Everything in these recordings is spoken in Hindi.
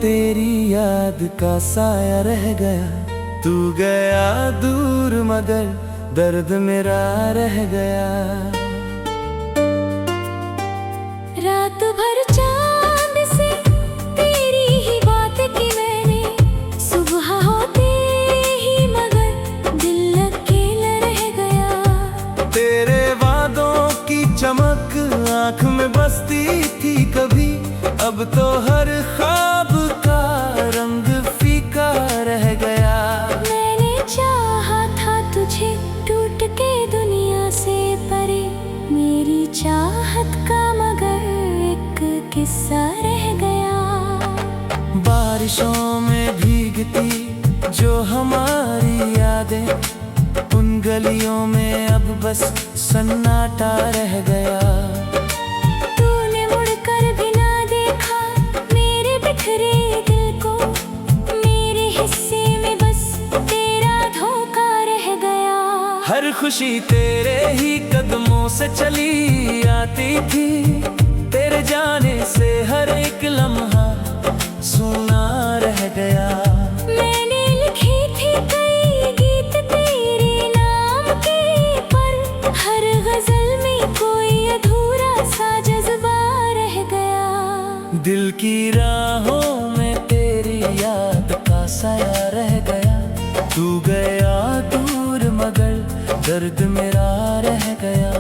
तेरी याद का साया रह गया। तू गया दूर मगर दर्द मेरा रह गया। रात भर चांद से तेरी ही बात की मैंने, सुबह होते ही मगर दिल अकेला रह गया। तेरे वादों की चमक आँख में बसती थी कभी, अब तो हर ख्वाब का रंग फीका रह गया। मैंने चाहा था तुझे टूट के दुनिया से परे, मेरी चाहत का मगर एक किस्सा रह गया। बारिशों में भीगती जो हमारी यादें, उन गलियों में अब बस सन्नाटा रह गया। तूने मुड़कर भी ना देखा मेरे बिखरे दिल को, मेरे हिस्से में बस तेरा धोखा रह गया। हर खुशी तेरे ही कदमों से चली आती थी, तेरे जाने से हर एक लम्हा सुना रह गया। मैंने लिखी थी कई गीत तेरे नाम के, पर हर गजल में कोई अधूरा सा जज्बा रह गया। दिल की राहों में तेरी याद का साया रह गया। तू गया दूर मगर दर्द मेरा रह गया।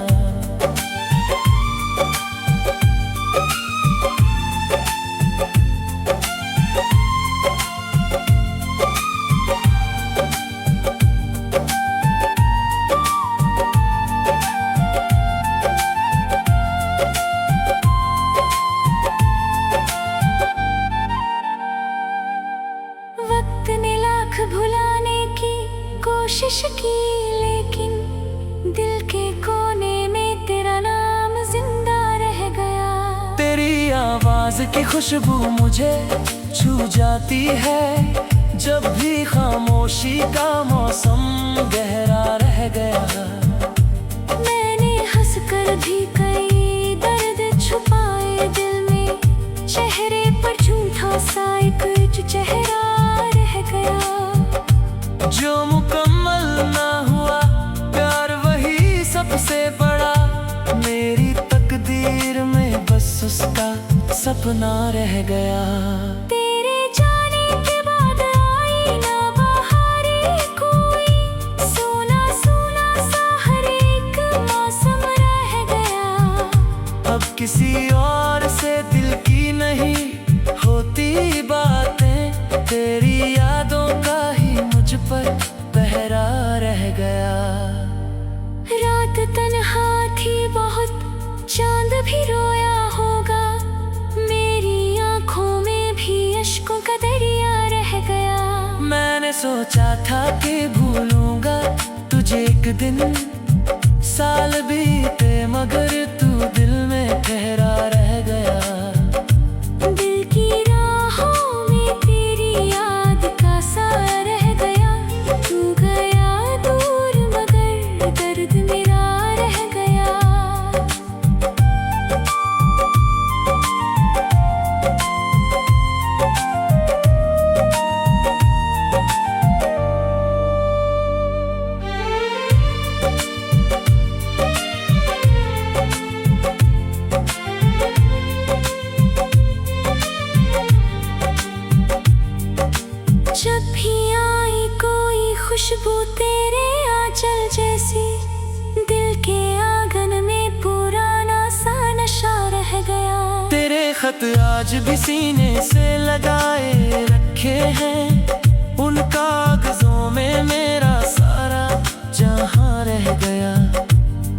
वक्त ने लाख भुलाने की कोशिश की, लेकिन दिल के कोने में तेरा नाम जिंदा रह गया। तेरी आवाज की खुशबू मुझे छू जाती है, जब भी खामोशी का मौसम गहरा रह गया। मैंने हंसकर भी कई दर्द छुपाए दिल में, चेहरे पर झूठा सा एक चेहरा रह गया। जो मुकम्मल ना हुआ प्यार वही सबसे बड़ा, मेरी तकदीर में बस उसका सपना रह गया। तेरे जाने के बाद आई ना बहारे कोई, सोना सोना सा हर एक मौसम रह गया। अब किसी और से दिल की नहीं होती बातें, तेरी यादों का ही मुझ पर पहरा रह गया। रात तन्हा थी बहुत, चांद भी रोया होगा, मेरी आंखों में भी अश्कों का दरिया रह गया। मैंने सोचा था कि भूलूंगा तुझे एक दिन, साल बीते मगर तू दिल में ठहरा रह गया। दिल की राहों में तेरी याद का साया रह गया। तू गया दूर मगर दर्द मेरा रह गया। जब भी आई कोई खुशबू तेरे आंचल जैसी, दिल के आंगन में पुराना सा नशा रह गया। तेरे खत आज भी सीने से लगाए रखे हैं, उन कागजों में मेरा सारा जहां रह गया।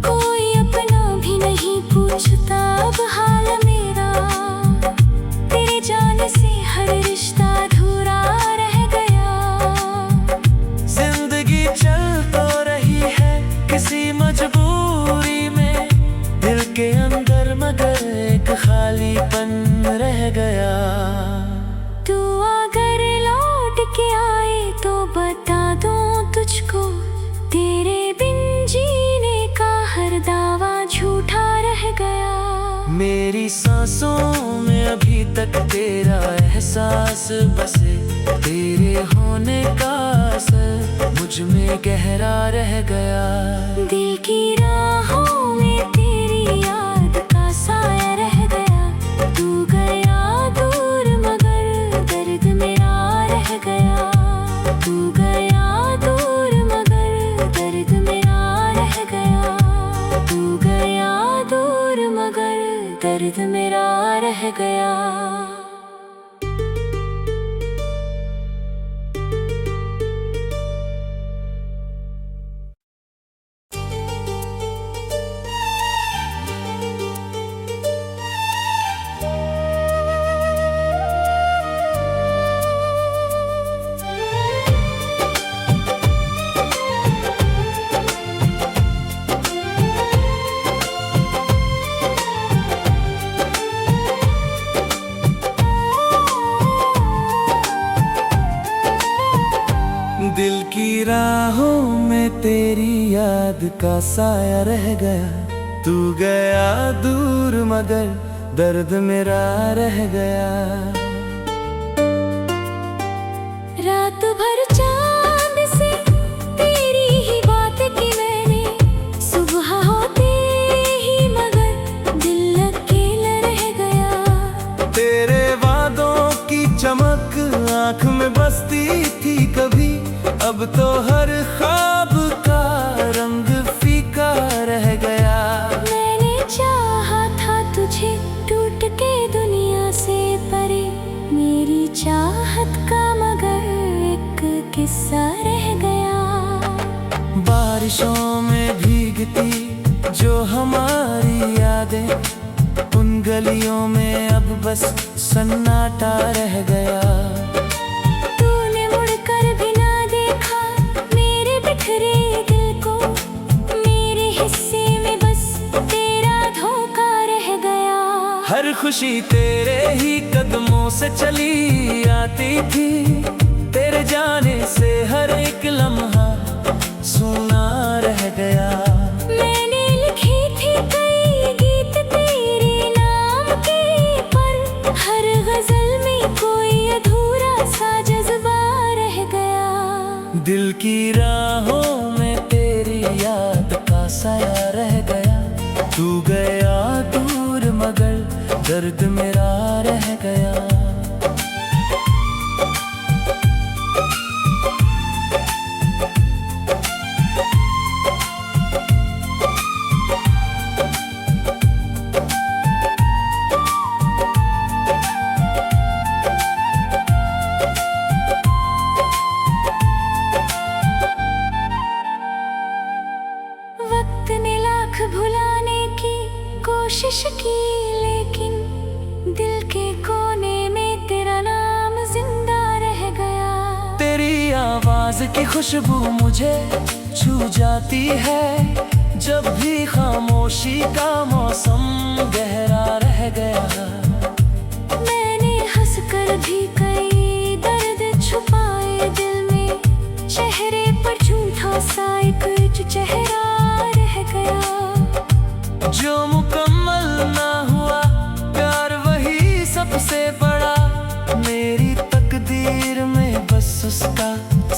कोई अपना भी नहीं पूछता अब हाल मेरा, तेरे जाने से हर रिश्ता अधूरा रह गया। जिंदगी चल तो रही है किसी मजबूरी में, दिल के अंदर मगर एक खालीपन रह गया। तू अगर लौट मेरी सांसों में अभी तक तेरा एहसास बसे। तेरे होने का असर मुझ में गहरा रह गया। दिल की राहों में तेरी याद का साया रह गया। तू गया दूर मगर दर्द मेरा रह गया। तू गया दूर मगर दर्द मेरा रह गया। तू गया दूर मगर दर्द मेरा रह गया। दिल की राहों में तेरी याद का साया रह गया। तू गया दूर मगर दर्द मेरा रह गया। रात भर चांद से तेरी ही बात की मैंने। सुबह होते ही मगर दिल अकेला रह गया। तेरे वादों की चमक आँख में बसती थी कभी। अब तो हर ख्वाब का रंग फीका रह गया। मैंने चाहा था तुझे टूट के दुनिया से परे। मेरी चाहत का मगर एक किस्सा रह गया। बारिशों में भीगती जो हमारी यादें, उन गलियों में अब बस सन्नाटा रह गया। तूने मुड़कर भी ना देखा मेरे बिखरे दिल को। मेरे हिस्से में बस तेरा धोखा रह गया। हर खुशी तेरे ही कदमों से चली आती थी। तेरे जाने से हर एक लम्हा सुना रह गया। मैंने लिखी थी कई गीत तेरे नाम के, पर हर गजल में कोई अधूरा सा जज्बा रह गया। दिल की राहों में तेरी याद का साया रह गया। तू गया दूर मगर दर्द मेरा रह गया। वक्त ने लाख भुलाने की कोशिश की, लेकिन दिल के कोने में तेरा नाम जिंदा रह गया। तेरी आवाज की खुशबू मुझे छू जाती है। जब भी खामोशी का मौसम गहरा रह गया। मैंने हंसकर भी कई दर्द छुपाए दिल में। चेहरे पर झूठा सा एक चेहरा रह गया। जो मुकम्मल ना हुआ प्यार वही सबसे बड़ा। मेरी तकदीर में बस उसका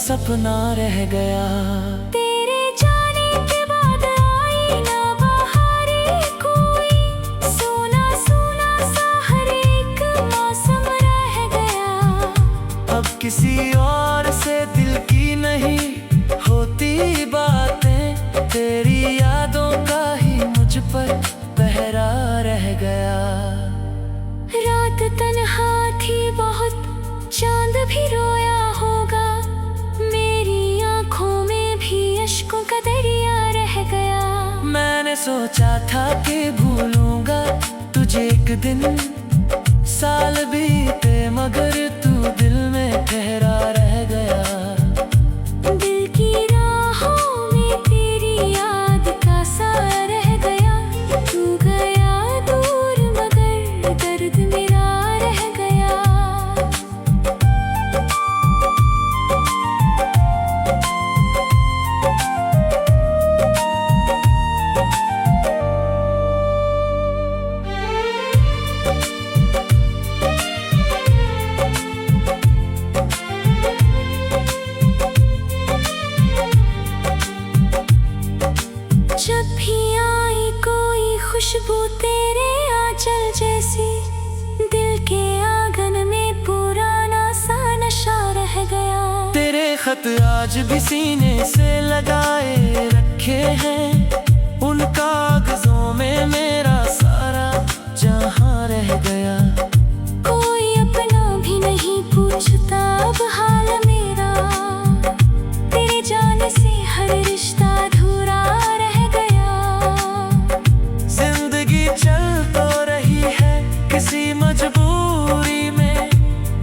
सपना रह गया। तेरे जाने के बाद आई ना बहारे कोई। सोना सोना सा हर एक मौसम रह गया। अब किसी और से दिल की नहीं होती बातें। तेरी यादों का ही मुझ पर पहरा रह गया। रात तन्हा थी बहुत, चांद भी रोया होगा। मेरी आंखों में भी अश्कों का दरिया रह गया। मैंने सोचा था कि भूलूंगा तुझे एक दिन। साल बीते मगर तू दिल में ठहरा रह गया। दिल की राहों में तेरी याद का साया रह गया। तू गया दूर मगर दर्द मेरा रह गया। खत आज भी सीने से लगाए रखे हैं, उन कागजों में मेरा सारा जहां रह गया। कोई अपना भी नहीं पूछता अब हाल मेरा, तेरे जाने से हर रिश्ता अधूरा रह गया। जिंदगी चल तो रही है किसी मजबूरी में,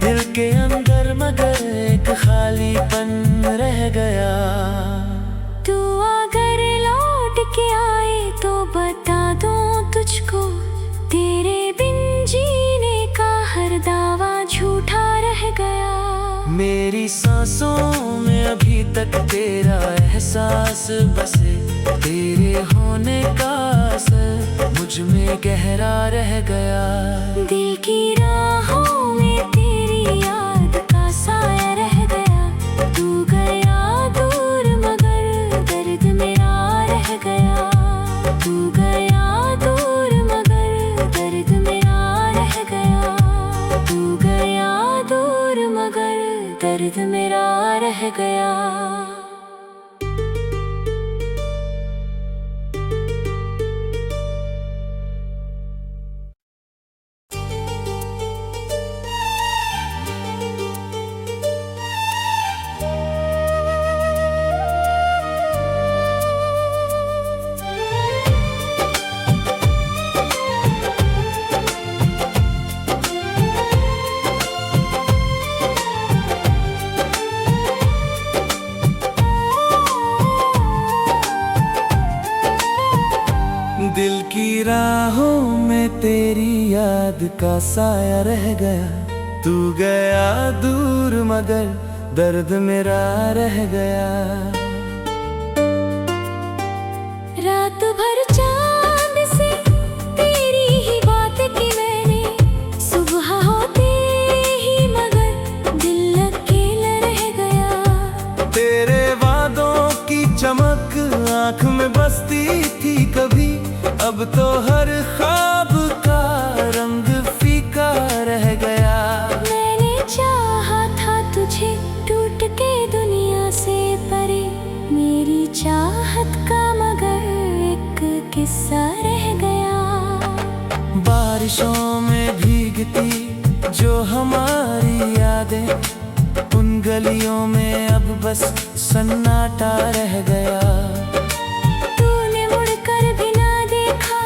दिल के अंदर मगर एक खालीपन रह गया। तू अगर लौट के आए तो बता दूं तुझको, तेरे बिन जीने का हर दावा झूठा रह गया। मेरी सांसों में अभी तक तेरा एहसास बसे, तेरे होने का असर मुझ में गहरा रह गया। दिल की राहों में तेरी याद का साया रह गया, तू गया दूर मगर दर्द मेरा रह गया। तू गया दूर मगर दर्द मेरा रह गया। तू गया दूर मगर दर्द मेरा रह गया। दिल की राहों में तेरी याद का साया रह गया, तू गया दूर मगर दर्द मेरा रह गया। रात भर चांद से तेरी ही बात की मैंने, सुबह होते ही मगर दिल अकेला रह गया। तेरे वादों की चमक आँख में बसती थी कभी, अब तो हर ख्वाब का रंग फीका रह गया। मैंने चाहा था तुझे टूट के दुनिया से परे, मेरी चाहत का मगर एक किस्सा रह गया। बारिशों में भीगती जो हमारी यादें, उन गलियों में अब बस सन्नाटा रह गया। तूने मुड़कर भी ना देखा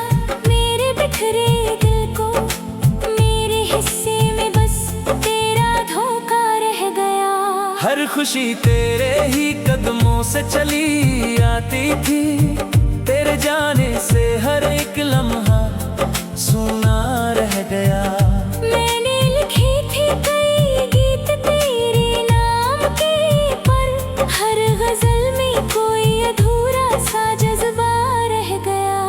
मेरे बिखरे दिल को, मेरे हिस्से में बस तेरा धोखा रह गया। हर खुशी तेरे ही कदमों से चली आती थी, तेरे जाने से हर एक लम्हा सुना रह गया। मैंने लिखी थी कई गीत तेरे नाम के, पर हर गजल में कोई अधूरा सा जज्बा रह गया।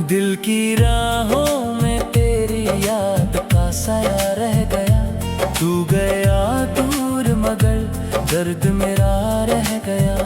दिल की राहों में तेरी याद का साया रह गया, तू गया दूर मगर दर्द मेरा रह गया।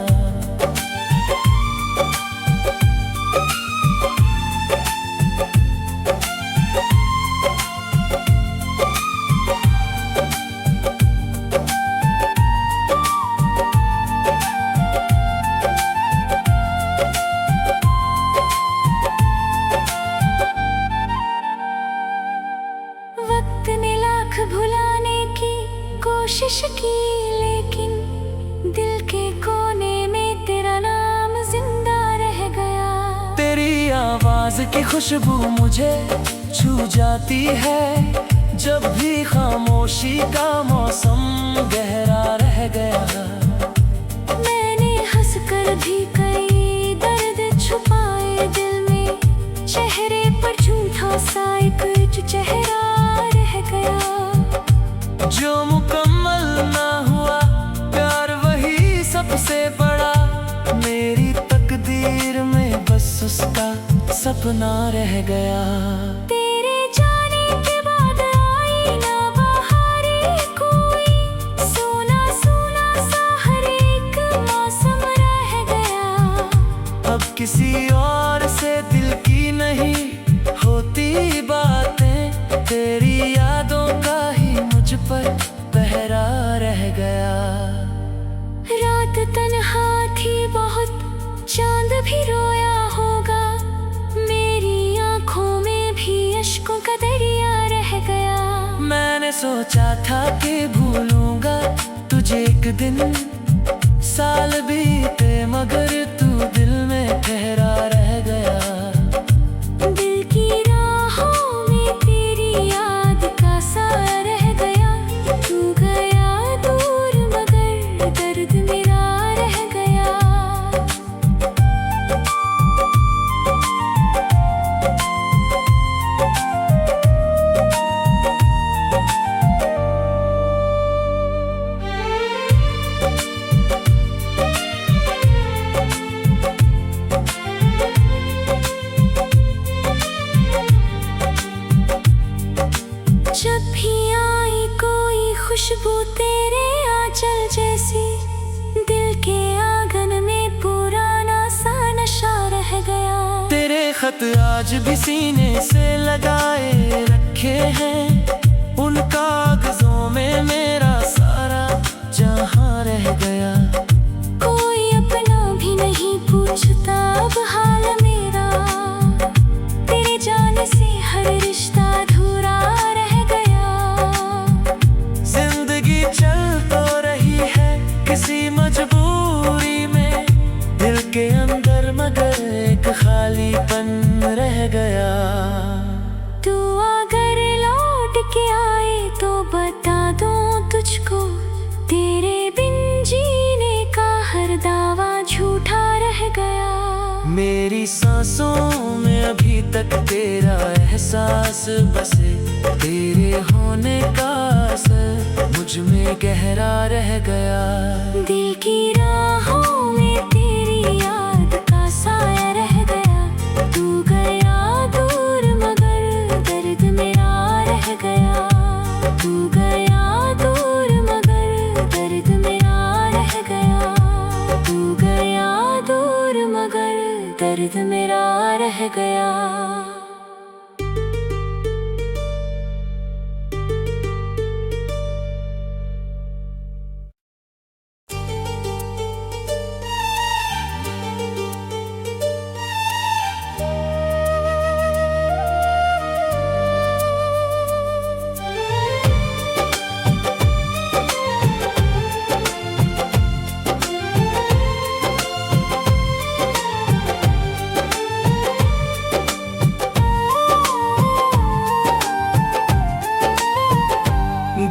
वक्त ने लाख भुलाने की कोशिश की, लेकिन दिल के कोने में तेरा नाम जिंदा रह गया। तेरी आवाज की खुशबू मुझे छू जाती है, जब भी खामोशी का मौसम गहरा रह गया। मैंने हंसकर भी कई दर्द छुपाए दिल में, चेहरे पर झूठा सा एक चेहरा रह गया। जो मुकम्मल ना हुआ प्यार वही सबसे बड़ा, मेरी तकदीर में बस उसका सपना रह गया। तेरे जाने के बाद आई ना बहारे कोई, सोना सोना सा हर एक मौसम रह गया। अब किसी और से दिल की नहीं होती बातें, तेरी यादों का ही मुझ पर पहरा रह गया। यहाँ थी बहुत, चांद भी रोया होगा, मेरी आंखों में भी अश्कों का दरिया रह गया। मैंने सोचा था कि भूलूंगा तुझे एक दिन, साल बीते मगर तू दिल में ठहरा रह गया। दिल की राहों में तेरी याद का साया रह गया, तू गया दूर मगर दर्द मेरा रह गया। जब भी आई कोई खुशबू तेरे आंचल जैसी, दिल के आंगन में पुराना सा नशा रह गया। तेरे खत आज भी सीने से लगाए रखे हैं, उन कागजों में मेरा सारा जहां रह गया। कोई अपना भी नहीं पूछता अब हाल मेरा, तेरे जाने से हर रिश्ता अधूरा रह गया। जिंदगी चल तो रही है किसी मजबूरी में, दिल के अंदर मगर एक खालीपन रह गया। तू अगर लौट के आए तो बता दूं तुझको, तेरे बिन जीने का हर दावा झूठा रह गया। मेरी सांसों में अभी तक तेरा एहसास बसे, तेरे होने का असर मुझ में गहरा रह गया। दिल की राहों में तेरी याद का साया रह गया, तू गया दूर मगर दर्द मेरा रह गया। तू गया दूर मगर दर्द मेरा रह गया। तू गया दूर मगर दर्द मेरा रह गया।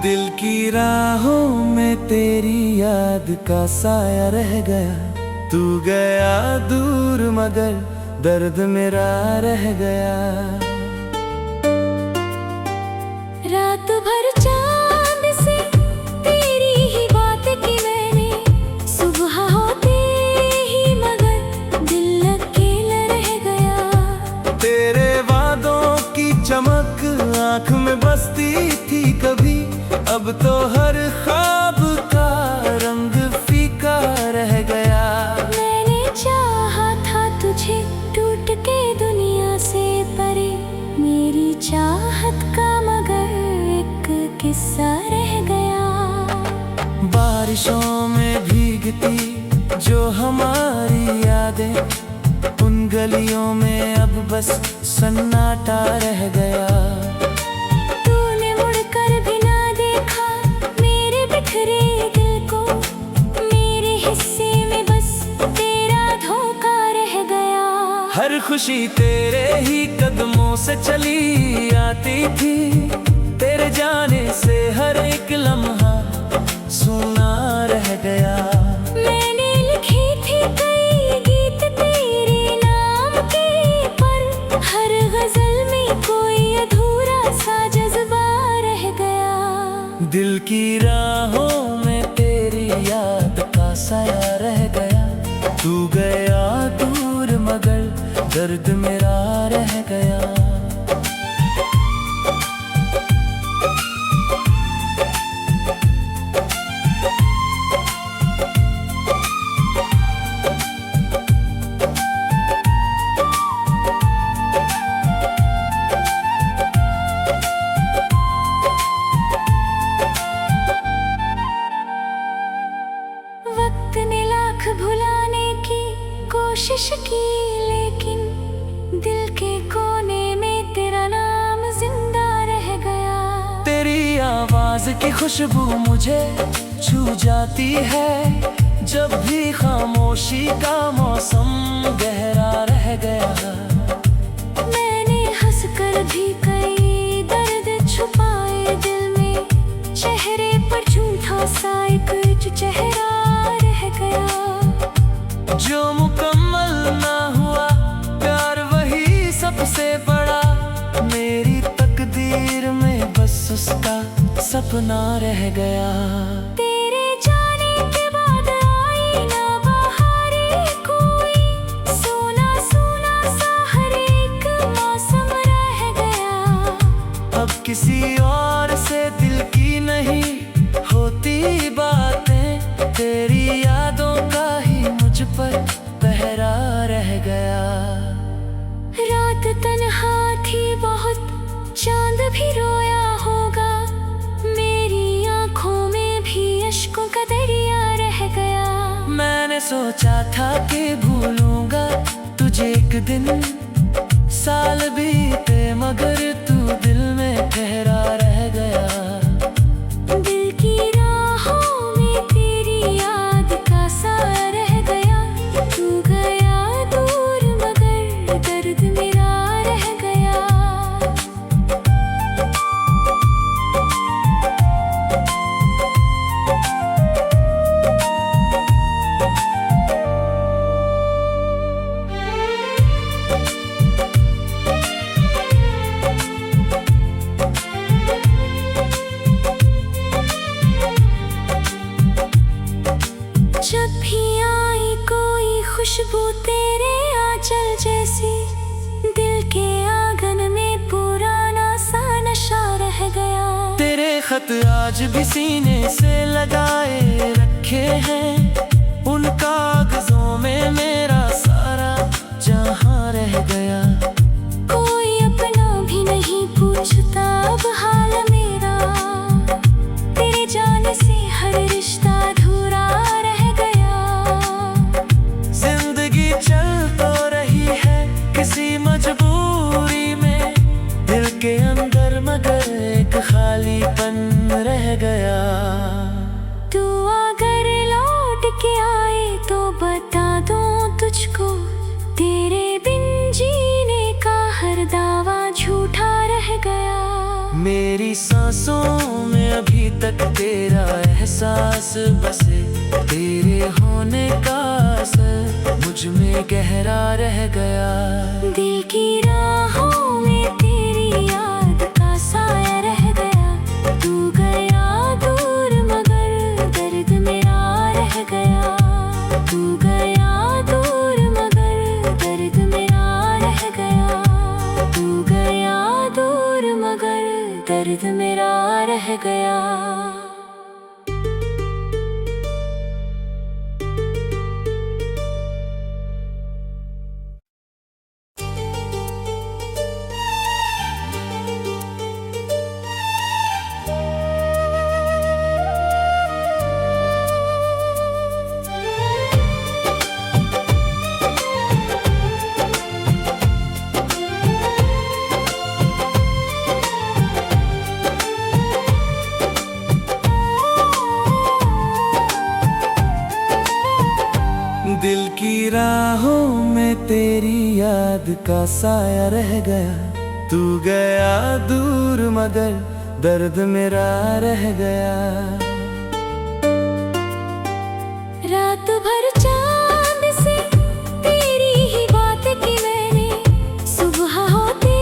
दिल की राहों में तेरी याद का साया रह गया, तू गया दूर मगर दर्द मेरा रह गया। रात भर चांद से तेरी ही बात की मैंने, सुबह होते ही मगर दिल अकेला रह गया। तेरे वादों की चमक आँख में बसती थी कभी, अब तो हर ख्वाब का रंग फीका रह गया। मैंने चाहा था तुझे टूट के दुनिया से परे, मेरी चाहत का मगर एक किस्सा रह गया। बारिशों में भीगती जो हमारी यादें, उन गलियों में अब बस सन्नाटा रह गया। तूने मुड़कर भी ना देखा मेरे बिखरे दिल को, मेरे हिस्से में बस तेरा धोखा रह गया। हर खुशी तेरे ही कदमों से चली आती थी, तेरे जाने से हर एक लम्हा सुना रह गया। मैंने लिखी थी कई गीत तेरे नाम के, पर हर गजल में कोई अधूरा सा जज्बा रह गया। दिल की राहों में तेरी याद का साया रह गया, तू गया दूर मगर दर्द मेरा रह गया। भुलाने की कोशिश की, लेकिन दिल के कोने में तेरा नाम जिंदा रह गया। तेरी आवाज की खुशबू मुझे छू जाती है, जब भी खामोशी का मौसम गहरा रह गया। मैंने हंसकर भी कई दर्द छुपाए दिल में, चेहरे पर झूठा सा एक चेहरा रह गया। जो मुकम्मल ना हुआ प्यार वही सबसे बड़ा, मेरी तकदीर में बस उसका सपना रह गया। तेरे जाने के बाद आई ना बहारें कोई, सोना सोना सा हर एक मौसम रह गया। अब किसी और से दिल की नहीं होती बातें, तेरी यादों का ही मुझ पर पहरा रह गया। रात तन्हा थी बहुत, चांद भी रोया होगा, मेरी आंखों में भी अश्कों का दरिया रह गया। मैंने सोचा था कि भूलूंगा तुझे एक दिन, साल बीते मगर तू दिल में ठहरा रह गया। दिल की राहों में तेरी याद का साया रह गया, तू गया दूर मगर दर्द मेरा रह गया। जब भी आई कोई खुशबू तेरे आंचल जैसी, दिल के आंगन में पुराना सा नशा रह गया। तेरे खत आज भी सीने से लगाए रखे हैं, उन कागजों में मेरा सारा जहां रह गया। कोई अपना भी नहीं पूछता अब हाल मेरा, तेरे जाने से हर रिश्ता अधूरा रह गया। जिंदगी चल तो रही है किसी मजबूरी में, दिल के अंदर मगर एक खालीपन रह गया। तू अगर लौट के आए तो बता दूं तुझको, तेरे बिन जीने का हर दावा झूठा रह गया। मेरी सांसों में अभी तक तेरा एहसास बसे, तेरे होने का असर मुझ में गहरा रह गया। दिल की राहों में तेरी याद का साया रह गया, तू गया दूर मगर दर्द मेरा रह गया। तू गया दूर मगर दर्द मेरा रह गया। तू गया दूर मगर दर्द मेरा रह गया। दिल की राहों में तेरी याद का साया रह गया, तू गया दूर मगर दर्द मेरा रह गया। रात भर चांद से तेरी ही बात की मैंने, सुबह होते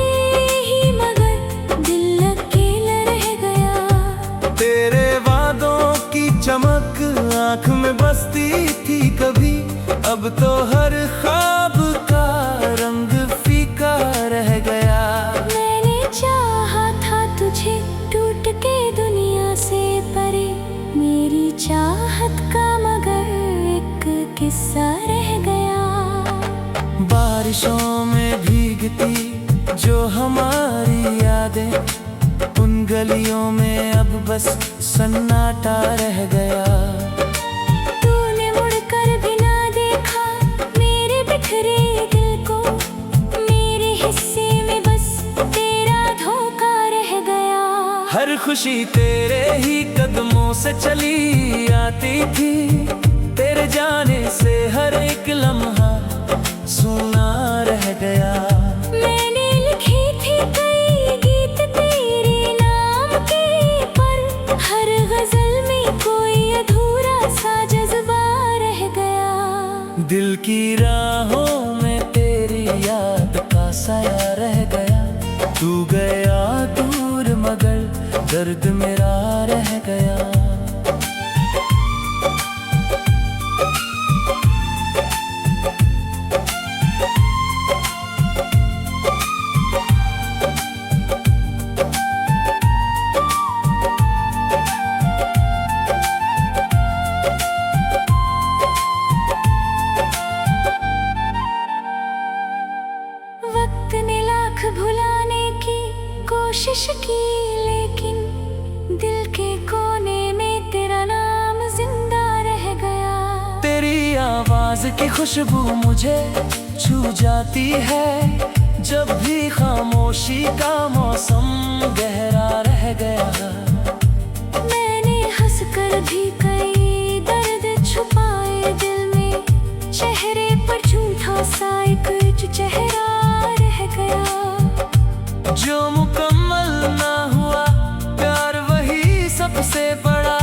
ही मगर दिल अकेला रह गया। तेरे वादों की चमक आँख में बसती थी कभी, अब तो हर ख्वाब का रंग फीका रह गया। मैंने चाहा था तुझे टूट के दुनिया से परे, मेरी चाहत का मगर एक किस्सा रह गया। बारिशों में भीगती जो हमारी यादें, उन गलियों में अब बस सन्नाटा रह गया। तूने मुड़कर भी ना खुशी तेरे ही कदमों से चली आती थी। तेरे जाने से हर एक लम्हा सुना रह गया। मैंने लिखी थी कई गीत तेरे नाम के, पर हर गजल में कोई अधूरा सा जज्बा रह गया। दिल की राहों में तेरी याद का साया रह गया। तू गया दूर मगर दर्द मेरा रह गया। वक्त ने लाख भुलाने की कोशिश की, लेकिन दिल के कोने में तेरा नाम जिंदा रह गया। तेरी आवाज की खुशबू मुझे छू जाती है। जब भी खामोशी का मौसम गहरा रह गया। मैंने हंसकर भी कई दर्द छुपाए दिल में, चेहरे पर झूठा सा एक चेहरा रह गया। जो मुकम्मल ना हुआ प्यार वही सबसे बड़ा।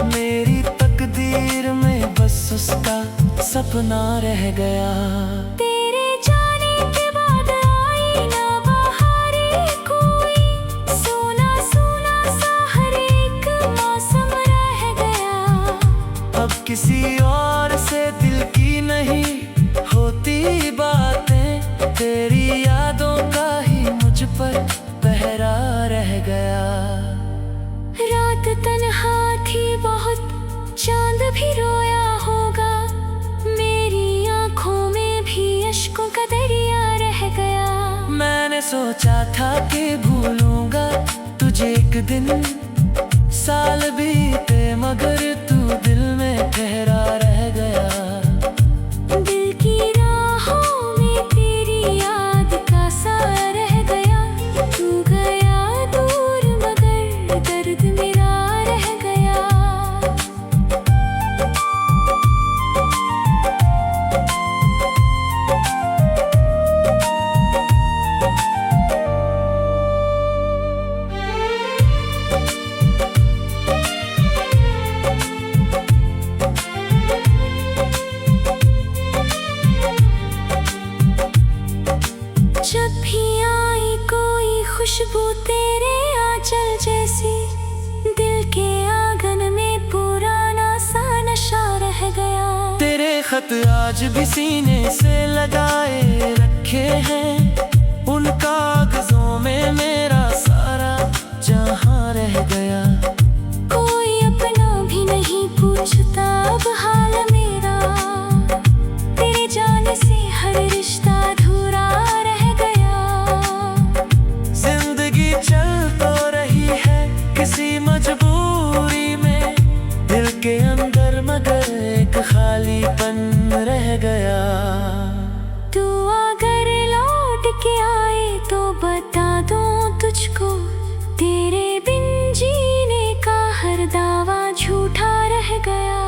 मेरी तकदीर में बस उसका सपना रह गया। तेरे जाने के बाद आई ना बहारें कोई, सोना सोना सा हर एक मौसम रह गया। अब किसी और से दिल की नहीं होती बातें। तेरी यादों का ही मुझ पर पहरा रह गया। रात तन्हा थी बहुत, चांद भी रोया होगा। मेरी आंखों में भी अश्कों का दरिया रह गया। मैंने सोचा था कि भूलूंगा तुझे एक दिन। साल बीते मगर तू दिल में ठहरा रह गया। दिल की राहों में तेरी याद का साया रह गया। तू गया दूर मगर दर्द मेरा रह गया। जब भी आई कोई खुशबू तेरे आंचल जैसी, दिल के आंगन में पुराना सा नशा रह गया। तेरे खत आज भी सीने से लगाए रखे हैं। उन कागजों में मेरा सारा जहां रह गया। कोई अपना भी नहीं पूछता अब हाल मेरा। तेरे जाने से हर रिश्ता अधूरा रह गया। जिंदगी चल तो रही है किसी मजबूरी में। दिल के अंदर मगर एक खालीपन रह गया। तू अगर लौट के आए तो बता दूं तुझको, तेरे बिन जीने का हर दावा झूठा रह गया।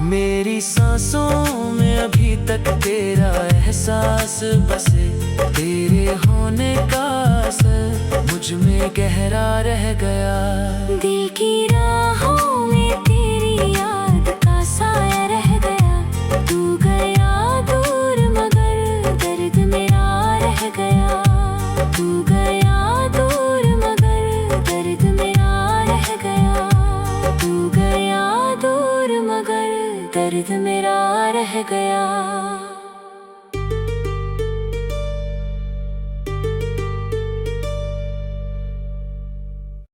मेरी सांसों में अभी तक तेरा एहसास बसे। तेरे होने का असर मुझ में गहरा रह गया। दिल की राहों में तेरी याद का साया रह गया। तू गया दूर मगर दर्द मेरा रह गया। तू गया दूर मगर दर्द मेरा रह गया। तू गया दूर मगर दर्द मेरा रह गया।